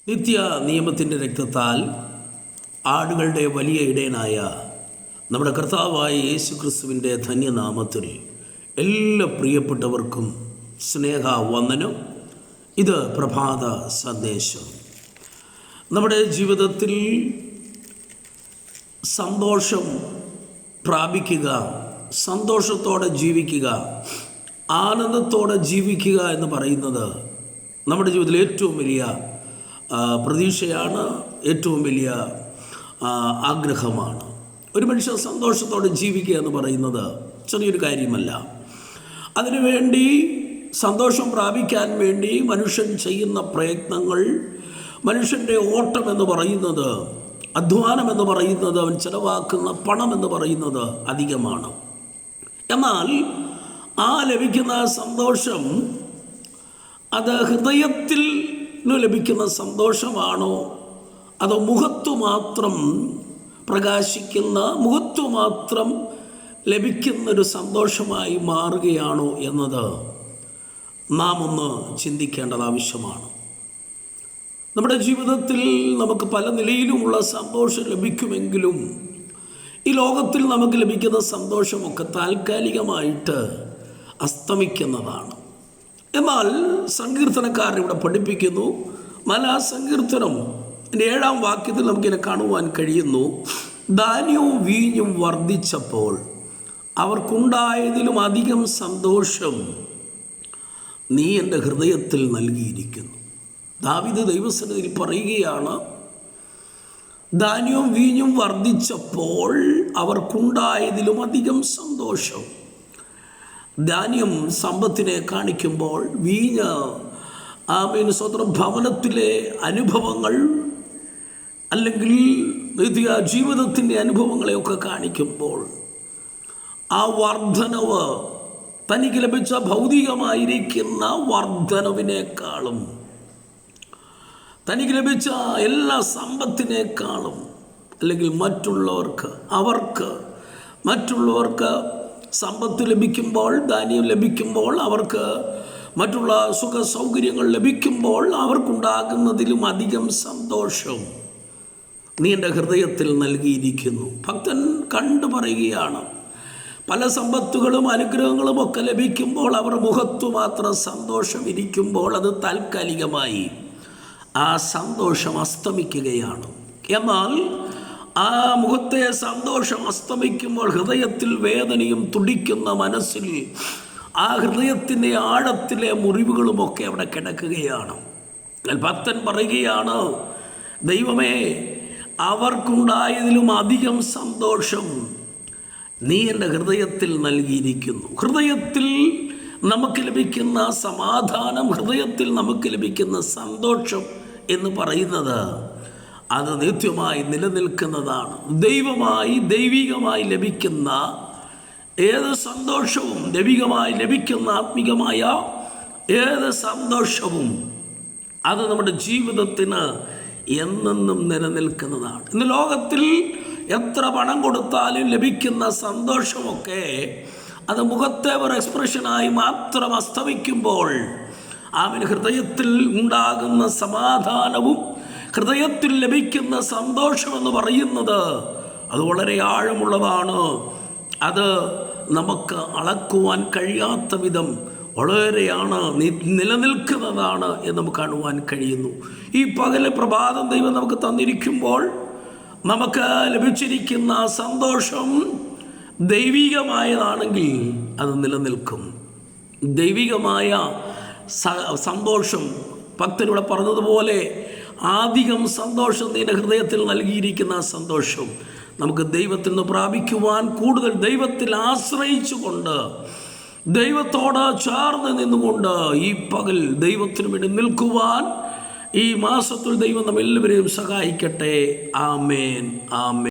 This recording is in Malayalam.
നിത്യ നിയമത്തിൻ്റെ രക്തത്താൽ ആടുകളുടെ വലിയ ഇടയനായ നമ്മുടെ കർത്താവായ യേശു ക്രിസ്തുവിൻ്റെ ധന്യനാമത്തിൽ എല്ലാ പ്രിയപ്പെട്ടവർക്കും സ്നേഹവന്ദനം. ഇത് പ്രഭാത സന്ദേശം. നമ്മുടെ ജീവിതത്തിൽ സന്തോഷം പ്രാപിക്കുക, സന്തോഷത്തോടെ ജീവിക്കുക, ആനന്ദത്തോടെ ജീവിക്കുക എന്ന് പറയുന്നത് നമ്മുടെ ജീവിതത്തിൽ ഏറ്റവും വലിയ പ്രതീക്ഷയാണ്, ഏറ്റവും വലിയ ആഗ്രഹമാണ്. ഒരു മനുഷ്യൻ സന്തോഷത്തോടെ ജീവിക്കുക എന്ന് പറയുന്നത് ചെറിയൊരു കാര്യമല്ല. അതിനുവേണ്ടി സന്തോഷം പ്രാപിക്കാൻ വേണ്ടി മനുഷ്യൻ ചെയ്യുന്ന പ്രയത്നങ്ങൾ, മനുഷ്യൻ്റെ ഓട്ടം എന്ന് പറയുന്നത്, അധ്വാനം എന്ന് പറയുന്നത്, അവൻ ചെലവാക്കുന്ന പണം എന്ന് പറയുന്നത് അധികമാണ്. എന്നാൽ ആ ലഭിക്കുന്ന സന്തോഷം അത് ഹൃദയത്തിൽ ലഭിക്കുന്ന സന്തോഷമാണോ, അതോ മുഖത്തു മാത്രം പ്രകാശിക്കുന്ന, മുഖത്തു മാത്രം ലഭിക്കുന്നൊരു സന്തോഷമായി മാറുകയാണോ എന്നത് നാം ഒന്ന് ചിന്തിക്കേണ്ടത് ആവശ്യമാണ്. നമ്മുടെ ജീവിതത്തിൽ നമുക്ക് പല നിലയിലുമുള്ള സന്തോഷം ലഭിക്കുമെങ്കിലും ഈ ലോകത്തിൽ നമുക്ക് ലഭിക്കുന്ന സന്തോഷമൊക്കെ താൽക്കാലികമായിട്ട് അസ്തമിക്കുന്നതാണ്. എന്നാൽ സങ്കീർത്തനക്കാരൻ ഇവിടെ പഠിപ്പിക്കുന്നു, സങ്കീർത്തനം 7-ാം വാക്യത്തിൽ നമുക്കിനെ കാണുവാൻ കഴിയുന്നു. ധാന്യവും വീഞ്ഞും വർദ്ധിച്ചപ്പോൾ അവർക്കുണ്ടായതിലും അധികം സന്തോഷം നീ എൻ്റെ ഹൃദയത്തിൽ നൽകിയിരിക്കുന്നു. ദാവീദ് ദൈവസന്നിധിയിൽ പറയുകയാണ്, ധാന്യവും വീഞ്ഞും വർദ്ധിച്ചപ്പോൾ അവർക്കുണ്ടായതിലും അധികം സന്തോഷം. ധാന്യം സമ്പത്തിനെ കാണിക്കുമ്പോൾ, വീഞ്ഞ് സ്വന്തം ഭവനത്തിലെ അനുഭവങ്ങൾ അല്ലെങ്കിൽ ജീവിതത്തിൻ്റെ അനുഭവങ്ങളെയൊക്കെ കാണിക്കുമ്പോൾ ആ വർധനവ് തനിക്ക് ലഭിച്ച ഭൗതികമായിരിക്കുന്ന വർധനവിനേക്കാളും, തനിക്ക് ലഭിച്ച എല്ലാ സമ്പത്തിനേക്കാളും, അല്ലെങ്കിൽ മറ്റുള്ളവർക്ക് സമ്പത്ത് ലഭിക്കുമ്പോൾ, ധാന്യം ലഭിക്കുമ്പോൾ, അവർക്ക് മറ്റുള്ള സുഖ സൗകര്യങ്ങൾ ലഭിക്കുമ്പോൾ അവർക്കുണ്ടാകുന്നതിലും അധികം സന്തോഷം നീ എൻ്റെ ഹൃദയത്തിൽ നൽകിയിരിക്കുന്നു. ഭക്തൻ കണ്ടു പറയുകയാണ്, പല സമ്പത്തുകളും അനുഗ്രഹങ്ങളും ഒക്കെ ലഭിക്കുമ്പോൾ അവർ മുഖത്തു മാത്രം സന്തോഷം ഇരിക്കുമ്പോൾ അത് താൽക്കാലികമായി ആ സന്തോഷം അസ്തമിക്കുകയാണ്. എന്നാൽ ആ മുഖത്തെ സന്തോഷം അസ്തമിക്കുമ്പോൾ ഹൃദയത്തിൽ വേദനയും തുടിക്കുന്ന മനസ്സിൽ ആ ഹൃദയത്തിൻ്റെ ആഴത്തിലെ മുറിവുകളുമൊക്കെ അവിടെ കിടക്കുകയാണ്. ഭക്തൻ പറയുകയാണ്, ദൈവമേ, അവർക്കുണ്ടായതിലും അധികം സന്തോഷം നീ എൻ്റെ ഹൃദയത്തിൽ നൽകിയിരിക്കുന്നു. ഹൃദയത്തിൽ നമുക്ക് ലഭിക്കുന്ന സമാധാനം, ഹൃദയത്തിൽ നമുക്ക് ലഭിക്കുന്ന സന്തോഷം എന്ന് പറയുന്നത് അത് നിത്യമായി നിലനിൽക്കുന്നതാണ്. ദൈവികമായി ലഭിക്കുന്ന ഏത് സന്തോഷവും, ദൈവികമായി ലഭിക്കുന്ന ആത്മീകമായ ഏത് സന്തോഷവും അത് നമ്മുടെ ജീവിതത്തിന് എന്നെന്നും നിലനിൽക്കുന്നതാണ്. ഇന്ന് ലോകത്തിൽ എത്ര പണം കൊടുത്താലും ലഭിക്കുന്ന സന്തോഷമൊക്കെ അത് മുഖത്തെ ഒരു എക്സ്പ്രഷനായി മാത്രം അസ്തമിക്കുമ്പോൾ അവന് ഹൃദയത്തിൽ ഉണ്ടാകുന്ന സമാധാനവും, ഹൃദയത്തിൽ ലഭിക്കുന്ന സന്തോഷമെന്ന് പറയുന്നത് അത് വളരെ ആഴമുള്ളതാണ്. അത് നമുക്ക് അളക്കുവാൻ കഴിയാത്ത വിധം വളരെയാണ് നിലനിൽക്കുന്നതാണ് എന്ന് നമുക്ക് കാണുവാൻ കഴിയുന്നു. ഈ പകല് പ്രഭാതം ദൈവം നമുക്ക് തന്നിരിക്കുമ്പോൾ നമുക്ക് ലഭിച്ചിരിക്കുന്ന സന്തോഷം ദൈവികമായതാണെങ്കിൽ അത് നിലനിൽക്കും. ദൈവികമായ സന്തോഷം, ഭക്തരിവിടെ പറഞ്ഞതുപോലെ അധികം സന്തോഷം നിന്റെ ഹൃദയത്തിൽ നൽകിയിരിക്കുന്ന സന്തോഷം നമുക്ക് ദൈവത്തിൽ നിന്ന് പ്രാപിക്കുവാൻ, കൂടുതൽ ദൈവത്തിൽ ആശ്രയിച്ചുകൊണ്ട്, ദൈവത്തോട് ചേർന്ന് നിന്നുകൊണ്ട് ഈ പകൽ ദൈവത്തിന് വേണ്ടി നിൽക്കുവാൻ ഈ മാസത്തിൽ ദൈവം നമ്മെല്ലാവരെയും സഹായിക്കട്ടെ. ആമേൻ, ആമേൻ.